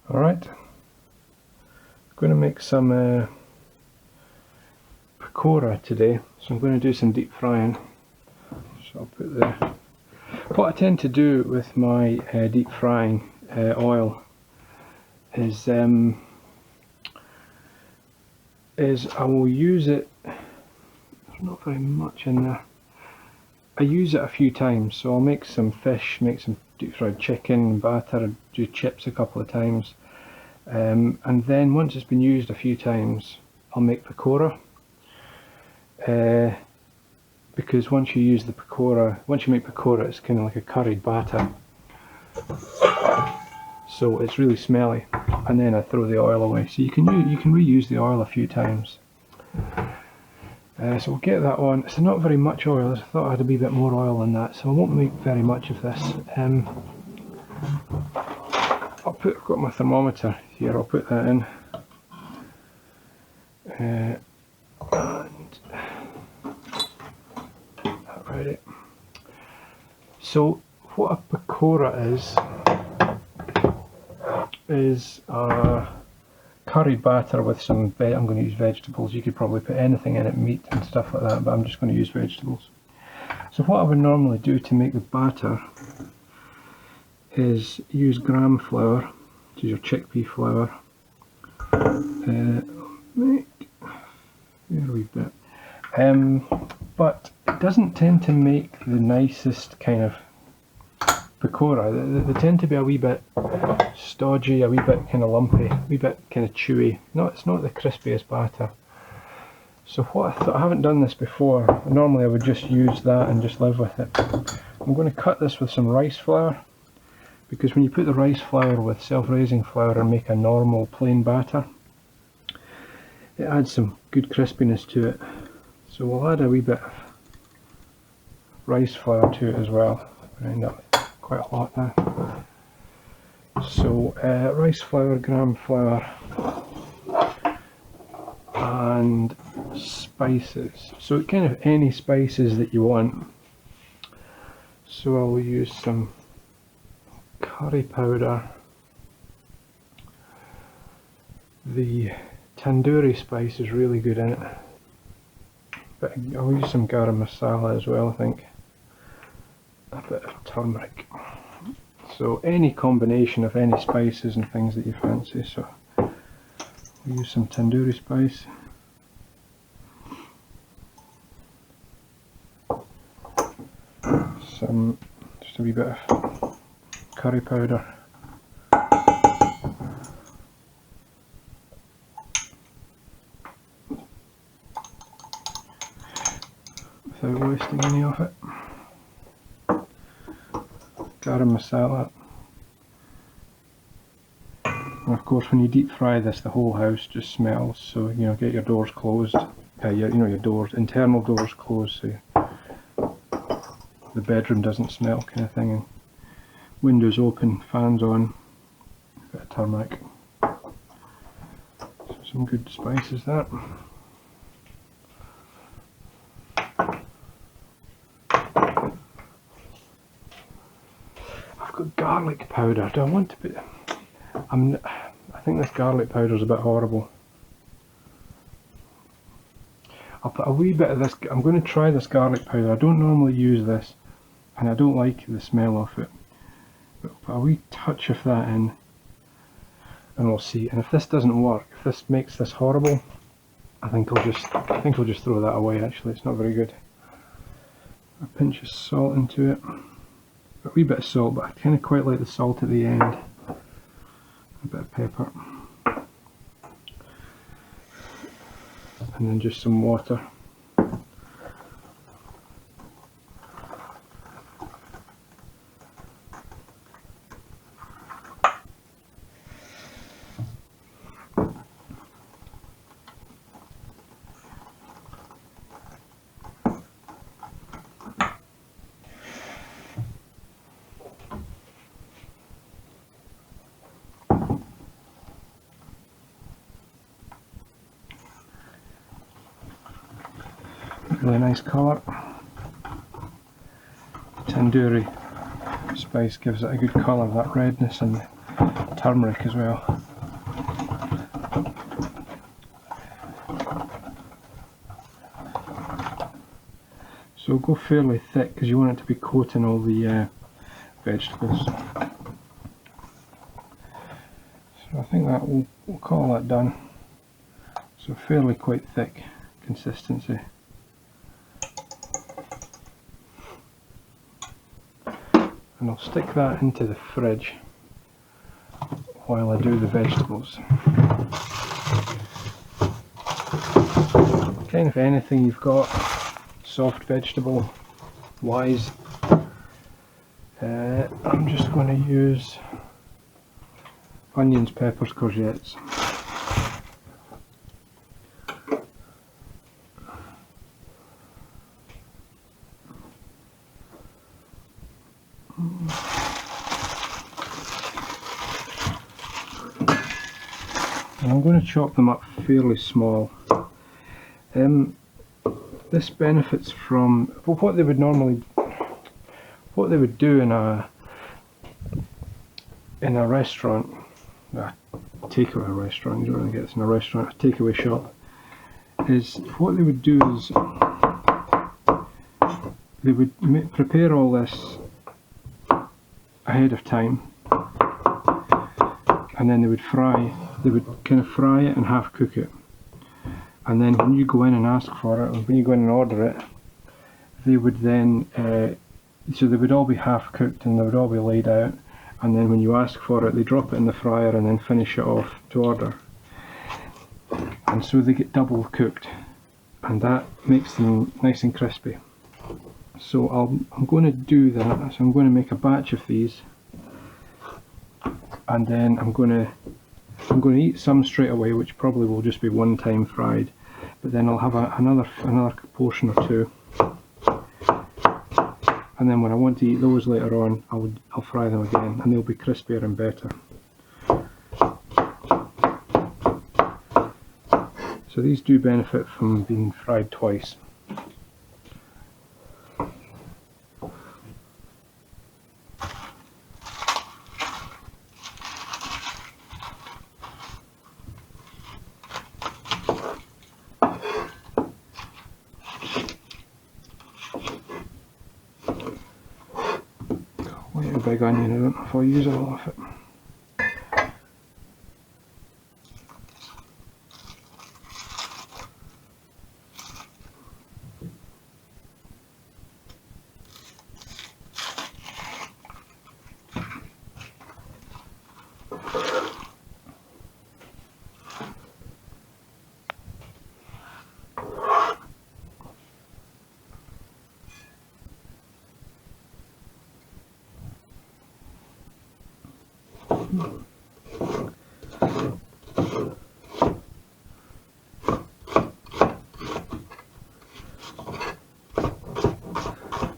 Alright, I'm going to make some pakora today, so I'm going to do some deep frying. So I'll put the... What I tend to do with my deep frying oil is I will use it, there's not very much in there, I use it a few times, so I'll make some fish, make some deep fried chicken, batter, do chips a couple of times, and then once it's been used a few times I'll make pakora, because once you use the pakora, once you make pakora it's kind of like a curried batter, so it's really smelly, and then I throw the oil away. So you can reuse the oil a few times. So we'll get that on. It's not very much oil, I thought I had a wee bit more oil than that, so I won't make very much of this. I've got my thermometer here, I'll put that in. And that ready. So what a pakora is a curry batter with some, I'm going to use vegetables. You could probably put anything in it, meat and stuff like that, but I'm just going to use vegetables. So what I would normally do to make the batter is use gram flour, which is your chickpea flour. Make a wee bit. But it doesn't tend to make the nicest kind of pakora. They tend to be a wee bit stodgy, a wee bit kind of lumpy, a wee bit kind of chewy. No, it's not the crispiest batter. So what I thought, I haven't done this before. Normally I would just use that and just live with it. I'm going to cut this with some rice flour, because when you put the rice flour with self-raising flour and make a normal plain batter, it adds some good crispiness to it. So we'll add a wee bit of rice flour to it as well. We'll end up quite a lot now. So rice flour, gram flour, and spices. So kind of any spices that you want. So I'll use some curry powder. The Tandoori spice is really good in it. But I'll use some Garam Masala as well, I think. A bit of turmeric. So any combination of any spices and things that you fancy. So we'll use some Tandoori spice. Just a wee bit of curry powder. Without wasting any of it. Garam masala. And of course when you deep fry this the whole house just smells, so you know, get your doors closed, your doors, internal doors closed, so the bedroom doesn't smell kind of thing, and windows open, fans on, a bit of turmeric, so some good spices that. Garlic powder. Do I want to put... I think this garlic powder is a bit horrible. I'll put a wee bit of this. I'm going to try this garlic powder. I don't normally use this, and I don't like the smell of it. But I'll put a wee touch of that in, and we'll see. And if this doesn't work, if this makes this horrible, I think I'll just throw that away. Actually, it's not very good. A pinch of salt into it. A wee bit of salt, but I kind of quite like the salt at the end. A bit of pepper. And then just some water. Really nice colour. Tandoori spice gives it a good colour, that redness and turmeric as well. So go fairly thick because you want it to be coating all the vegetables. So I think that we'll call that done. So fairly quite thick consistency. And I'll stick that into the fridge while I do the vegetables. Kind of anything you've got soft vegetable wise. I'm just going to use onions, peppers, courgettes. And I'm going to chop them up fairly small. This benefits from what they would do in a restaurant, a takeaway restaurant. You don't really get this in a restaurant, a takeaway shop. Is what they would do is they would prepare all this ahead of time, and then they would kind of fry it and half cook it. And then when you go in and ask for it, or when you go in and order it, they would then, so they would all be half cooked and they would all be laid out, and then when you ask for it, they drop it in the fryer and then finish it off to order. And so they get double cooked, and that makes them nice and crispy. So I'm going to do that, so I'm going to make a batch of these, and then I'm going to eat some straight away, which probably will just be one time fried, but then I'll have another portion or two, and then when I want to eat those later on, I'll fry them again, and they'll be crispier and better. So these do benefit from being fried twice. Quite a big onion, I don't know if I'll use all of it.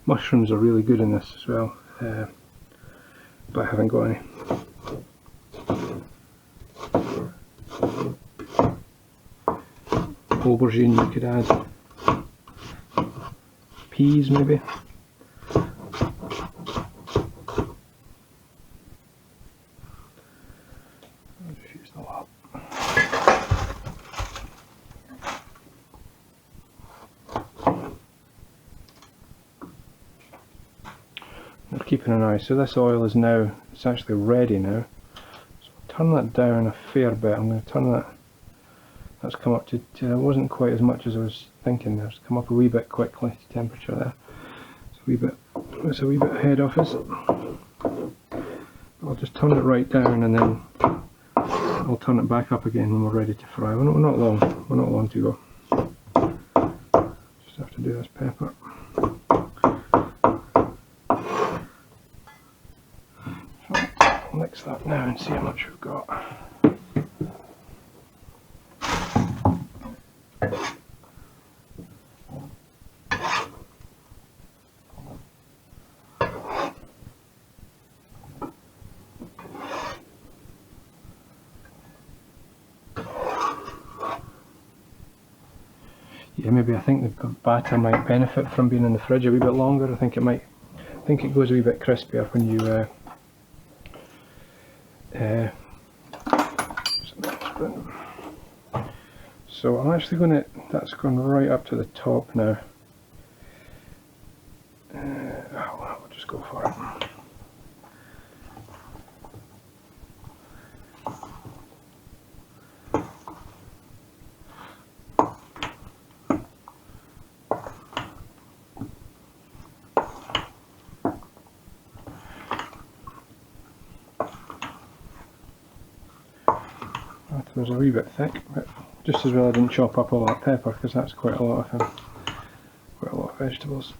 Mushrooms are really good in this as well, but I haven't got any. Aubergine you could add. Peas maybe. I'll just use the lot. We're keeping an eye. So this oil is now, it's actually ready now. So I'll turn that down a fair bit. I'm going to turn that. That's come up to, it wasn't quite as much as I was thinking there. It's come up a wee bit quickly to temperature there. It's a wee bit ahead of us. I'll just turn it right down and then I'll turn it back up again when we're ready to fry. We're not long to go. Just have to do this pepper. So I'll mix that now and see how much we've got. Yeah, maybe I think the batter might benefit from being in the fridge a wee bit longer. I think it goes a wee bit crispier when you So I'm actually going to, that's gone right up to the top now. I'll just go for it. That was a wee bit thick, but just as well I didn't chop up all that pepper, because that's quite a lot of vegetables.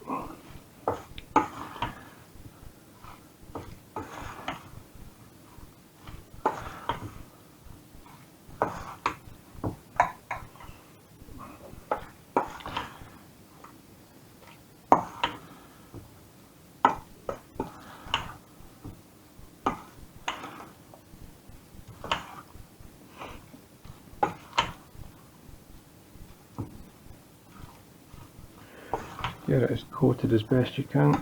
Get it as coated as best you can,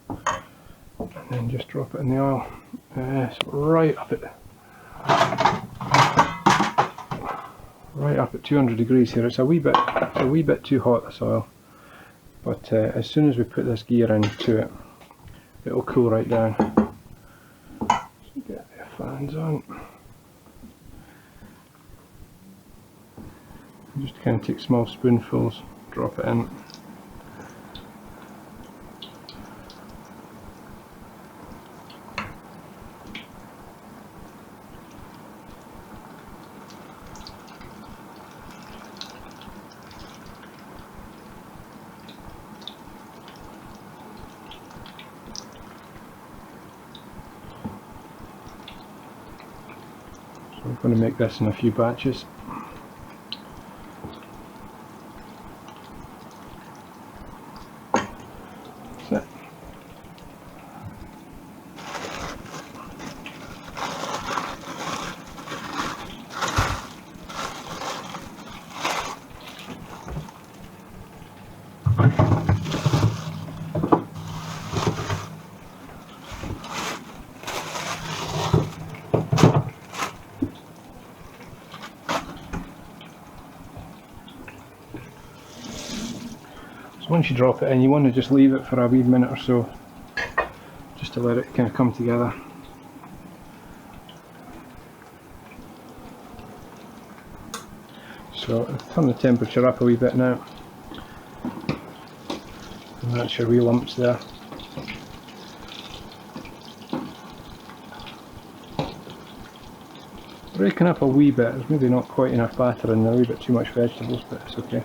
and then just drop it in the oil. So right up at 200 degrees here. It's a wee bit too hot, this oil, but as soon as we put this gear into it, it'll cool right down. So get the fans on. Just kind of take small spoonfuls, drop it in. So I'm going to make this in a few batches. So once you drop it in, you want to just leave it for a wee minute or so, just to let it kind of come together. So turn the temperature up a wee bit now, and that's your wee lumps there. Breaking up a wee bit, there's maybe not quite enough batter in there, a wee bit too much vegetables, but it's okay.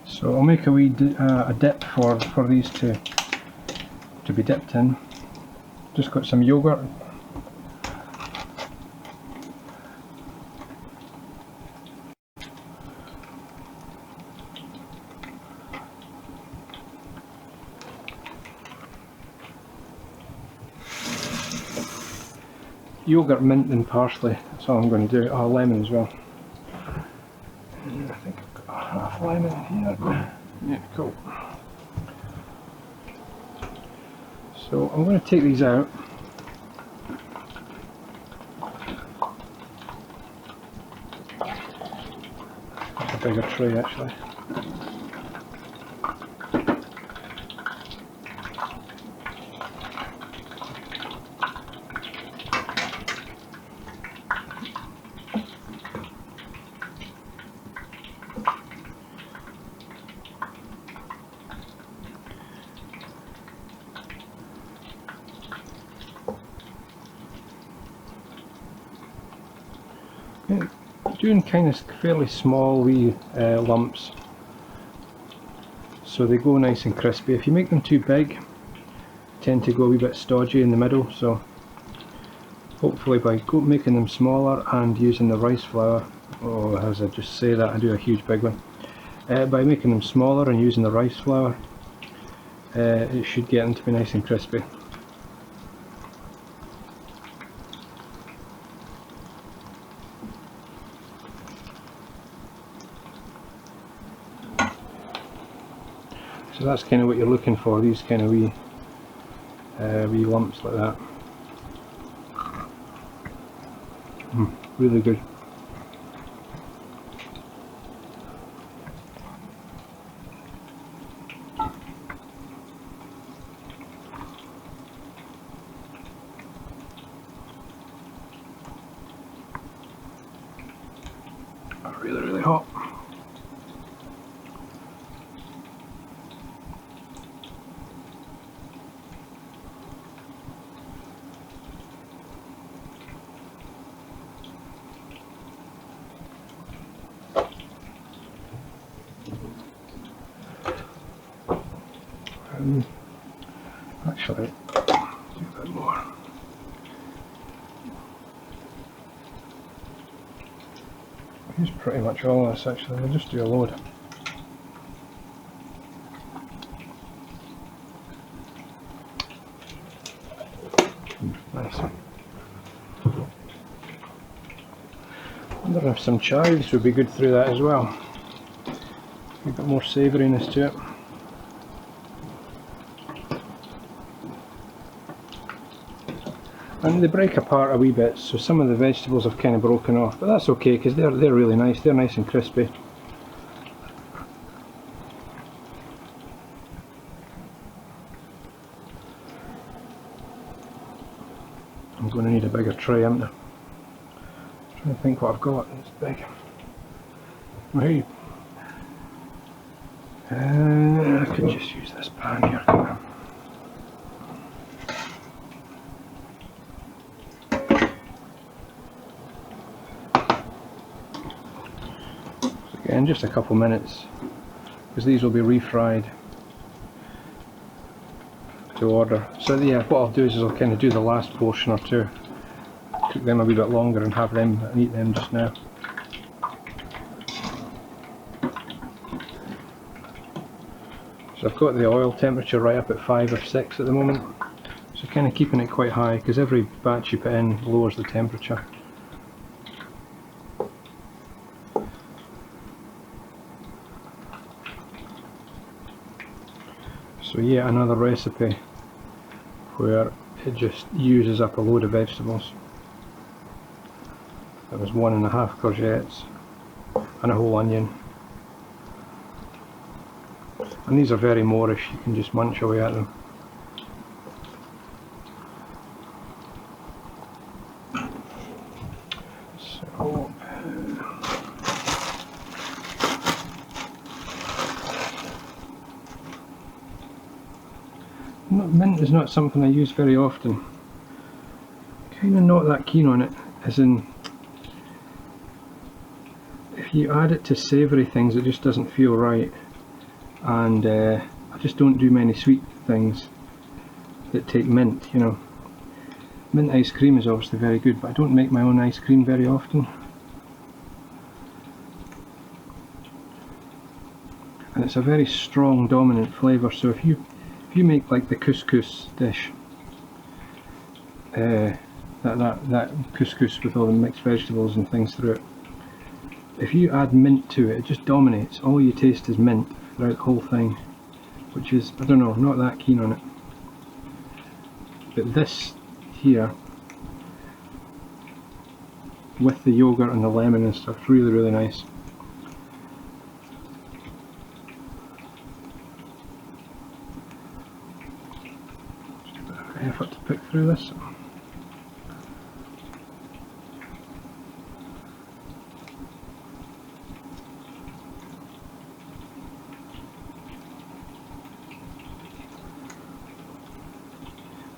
So I'll make a wee dip for these to be dipped in. Just got some yogurt. Yogurt, mint and parsley, that's all I'm going to do. Oh, lemon as well. I think I've got half lemon here. Yeah, cool. So I'm going to take these out. That's a bigger tray actually. Doing kind of fairly small wee lumps, so they go nice and crispy. If you make them too big, they tend to go a wee bit stodgy in the middle, so hopefully by making them smaller and using the rice flour, oh, as I just say that, I do a huge big one. By making them smaller and using the rice flour, it should get them to be nice and crispy. So that's kind of what you're looking for, these kind of wee lumps like that. Really good. Really, really hot. Actually, do a bit more. Use pretty much all of this actually, we'll just do a load. Nice. I wonder if some chives would be good through that as well. A bit more savouriness to it. And they break apart a wee bit, so some of the vegetables have kind of broken off, but that's okay because they're really nice. They're nice and crispy. I'm going to need a bigger tray, am I? I'm trying to think what I've got. It's big. Right. I could just use this pan here. In just a couple minutes, because these will be refried to order. So yeah, what I'll do is I'll kind of do the last portion or two, cook them a wee bit longer and have them and eat them just now. So I've got the oil temperature right up at 5 or 6 at the moment, so kind of keeping it quite high because every batch you put in lowers the temperature. So yeah, another recipe where it just uses up a load of vegetables. There was 1.5 courgettes and a whole onion. And these are very Moorish, you can just munch away at them. So, mint is not something I use very often. Kind of not that keen on it, as in if you add it to savoury things it just doesn't feel right, and I just don't do many sweet things that take mint, you know. Mint ice cream is obviously very good, but I don't make my own ice cream very often. And it's a very strong dominant flavour, so if you make like the couscous dish, that couscous with all the mixed vegetables and things through it, if you add mint to it, it just dominates. All you taste is mint throughout the whole thing, which is, I don't know, not that keen on it. But this here, with the yogurt and the lemon and stuff, really, really nice. Effort to pick through this.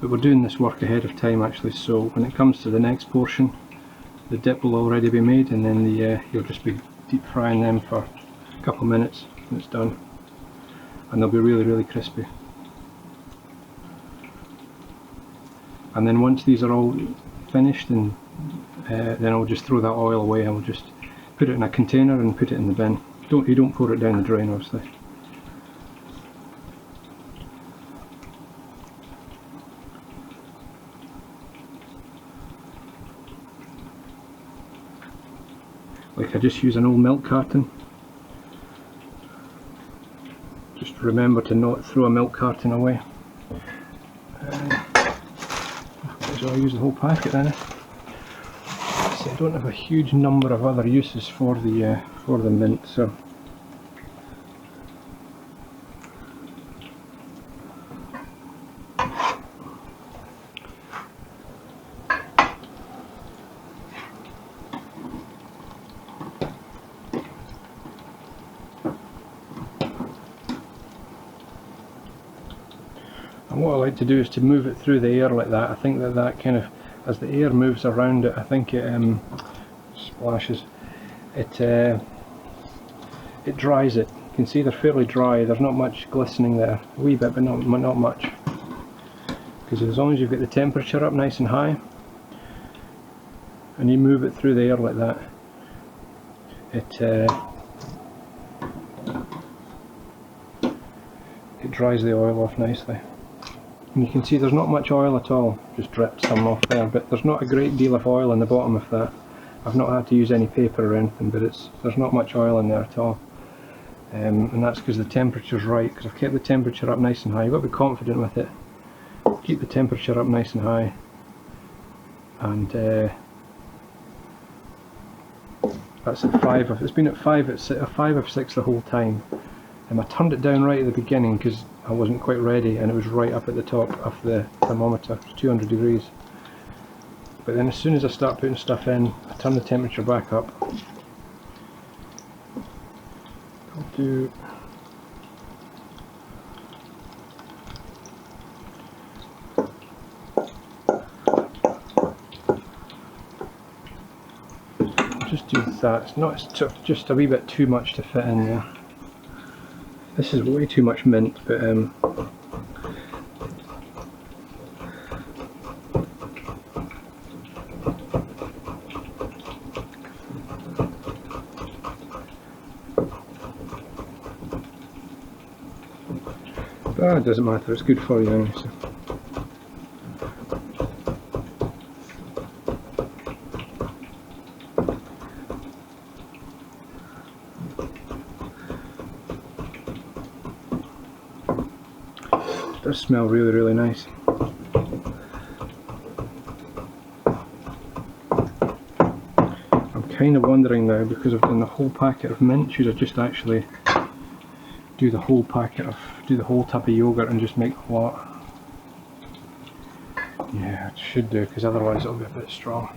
But we're doing this work ahead of time actually, so when it comes to the next portion, the dip will already be made, and then you'll just be deep frying them for a couple of minutes and it's done. And they'll be really, really crispy. And then once these are all finished, and then I'll just throw that oil away. I'll just put it in a container and put it in the bin. You don't pour it down the drain, obviously. like I just use an old milk carton. Just remember to not throw a milk carton away. So I'll use the whole packet then. See, I don't have a huge number of other uses for the mint, so. And what I like to do is to move it through the air like that. I think that kind of, as the air moves around it, I think it splashes. It dries it. You can see they're fairly dry. There's not much glistening there. A wee bit, but not much. Because as long as you've got the temperature up nice and high, and you move it through the air like that, it dries the oil off nicely. And you can see there's not much oil at all, just dripped some off there, but there's not a great deal of oil in the bottom of that. I've not had to use any paper or anything, but there's not much oil in there at all. And that's because the temperature's right, because I've kept the temperature up nice and high. You've got to be confident with it. Keep the temperature up nice and high. And that's at 5. It's been at 5 of 6 the whole time. I turned it down right at the beginning because I wasn't quite ready, and it was right up at the top of the thermometer. It's 200 degrees. But then as soon as I start putting stuff in, I turn the temperature back up. I'll do just do that. It's just a wee bit too much to fit in there. This is way too much mint, but it doesn't matter, it's good for you anyway. So. It does smell really, really nice. I'm kind of wondering now, because I've done the whole packet of mint, should I just actually do the whole tub of yogurt and just make a lot? Yeah, it should do, because otherwise it'll be a bit strong.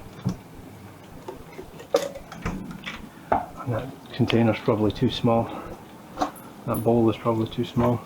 And that container's probably too small. That bowl is probably too small.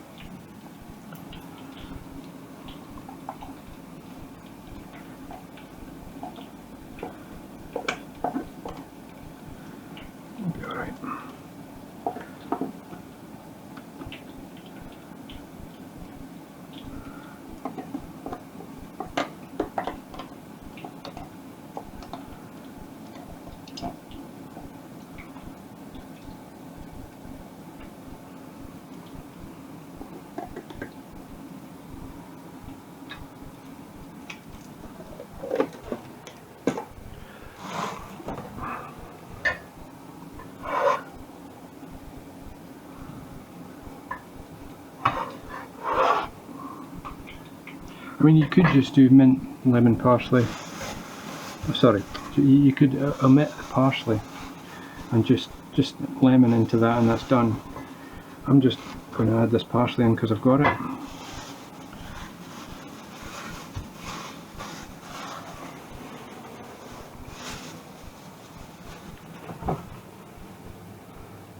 I mean, you could just do mint, lemon, parsley. Oh, sorry, you could omit the parsley and just lemon into that, and that's done. I'm just going to add this parsley in because I've got it.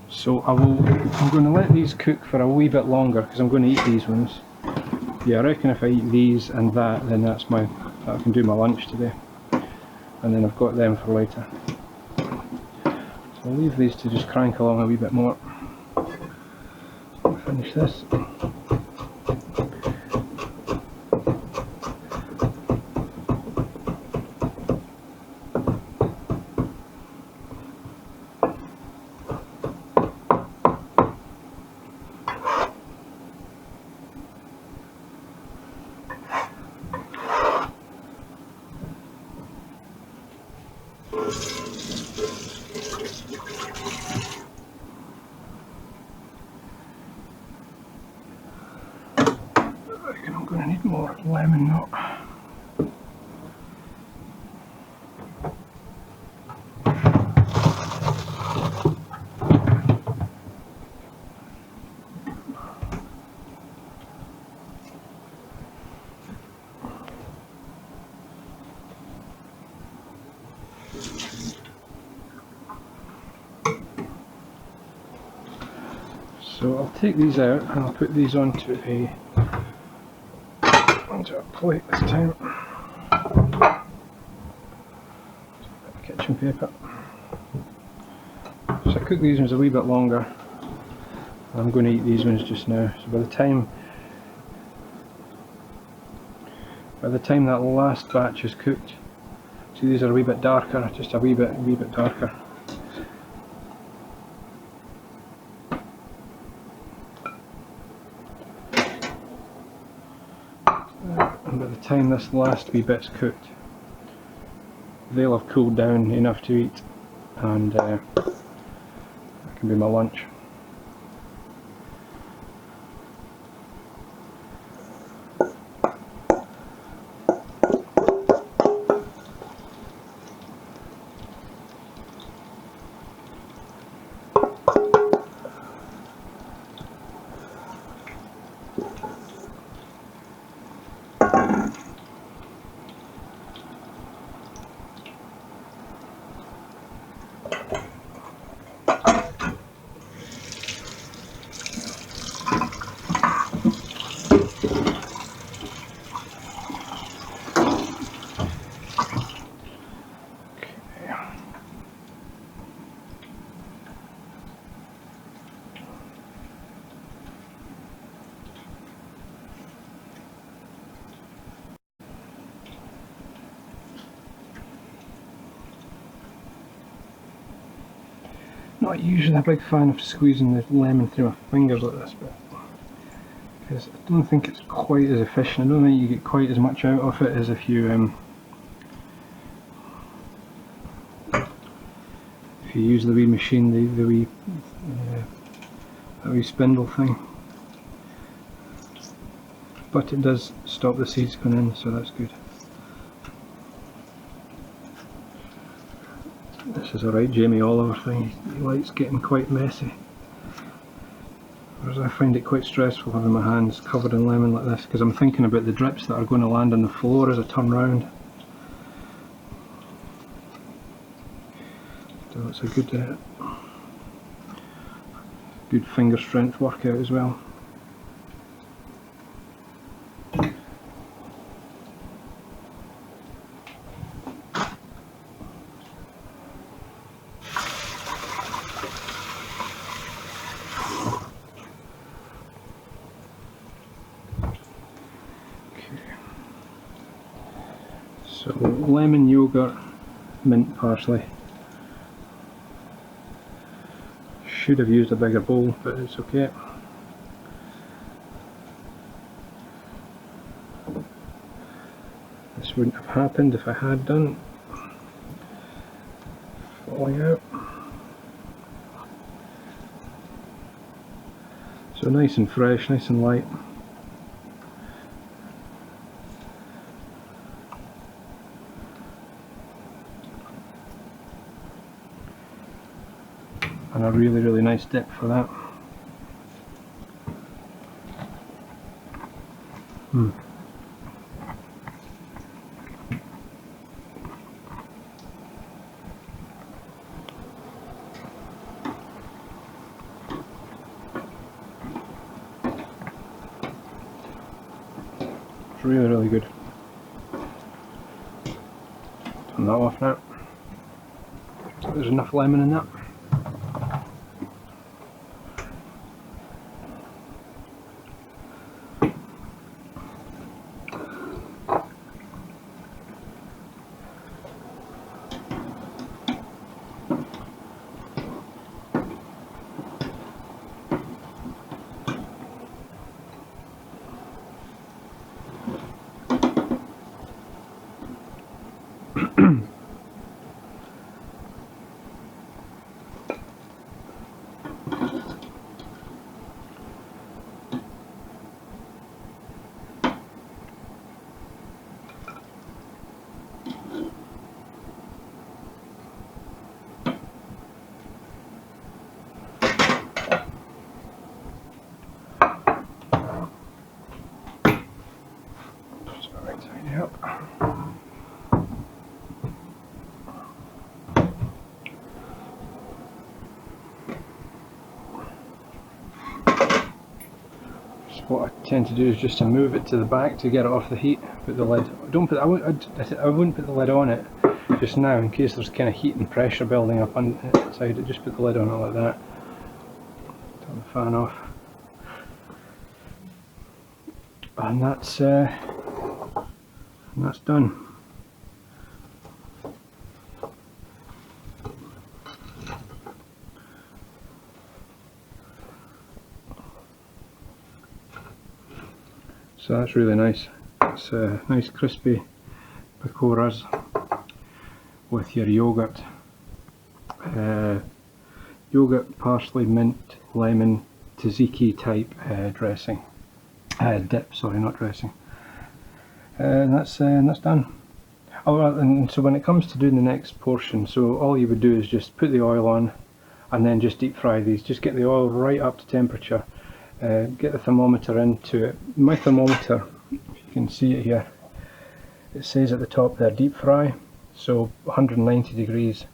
So I'm going to let these cook for a wee bit longer because I'm going to eat these ones. Yeah, I reckon if I eat these and that, then I can do my lunch today. And then I've got them for later. So I'll leave these to just crank along a wee bit more. I'll finish this. lemon knot. So I'll take these out and I'll put these onto a plate this time. Kitchen paper. So I cook these ones a wee bit longer. I'm going to eat these ones just now. So by the time that last batch is cooked, see these are a wee bit darker, just a wee bit darker. And by the time this last wee bit's cooked, they'll have cooled down enough to eat, and that can be my lunch. Not usually a big fan of squeezing the lemon through my fingers like this, but because I don't think it's quite as efficient. I don't think you get quite as much out of it as if you use the wee machine, the wee spindle thing. But it does stop the seeds going in, so that's good. This is a right Jamie Oliver thing. He likes getting quite messy. Whereas I find it quite stressful having my hands covered in lemon like this, because I'm thinking about the drips that are going to land on the floor as I turn round. So it's a good finger strength workout as well. So lemon, yogurt, mint, parsley. Should have used a bigger bowl, but it's okay. This wouldn't have happened if I had done. Falling out. So nice and fresh, nice and light. And a really nice dip for that. It's really good. Turn that off now. There's enough lemon in that. Right side up. So what I tend to do is just to move it to the back to get it off the heat. Put the lid. Don't put. I wouldn't put the lid on it just now in case there's kind of heat and pressure building up inside it. Just put the lid on it like that. Turn the fan off. And that's done. So that's really nice. It's nice crispy pakoras with your yogurt, yogurt, parsley, mint, lemon, tzatziki type dressing. Dip, sorry, not dressing. And that's done. Oh, and so when it comes to doing the next portion, so all you would do is just put the oil on and then just deep fry these. Just get the oil right up to temperature. Get the thermometer into it. My thermometer, if you can see it here, it says at the top there deep fry, so 190 degrees.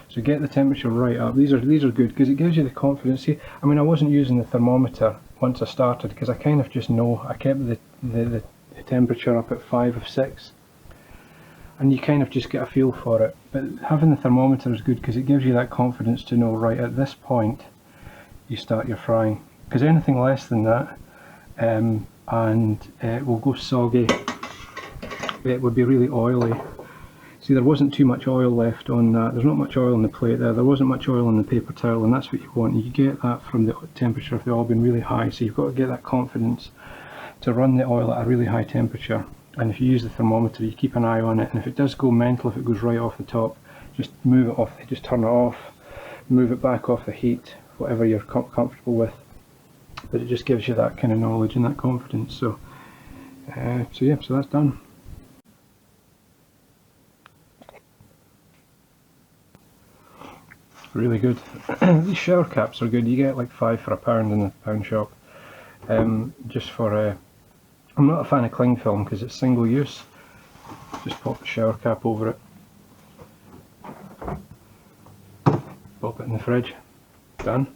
So get the temperature right up. These are good because it gives you the confidence. See, I mean, I wasn't using the thermometer once I started because I kind of just know. I kept the temperature up at 5 or 6, and you kind of just get a feel for it. But having the thermometer is good because it gives you that confidence to know, right at this point you start your frying. Because anything less than that and it will go soggy. It would be really oily. See, there wasn't too much oil left on that. There's not much oil on the plate there. There wasn't much oil on the paper towel, and that's what you want. You get that from the temperature of the oil being really high, so you've got to get that confidence to run the oil at a really high temperature. And if you use the thermometer, you keep an eye on it, and if it does go mental, if it goes right off the top, just move it off, just turn it off, move it back off the heat, whatever you're comfortable with. But it just gives you that kind of knowledge and that confidence. So yeah, so that's done. Really good. These shower caps are good. You get like 5 for £1 in the pound shop. Just for I'm not a fan of cling film because it's single use. Just pop the shower cap over it. Pop it in the fridge. Done.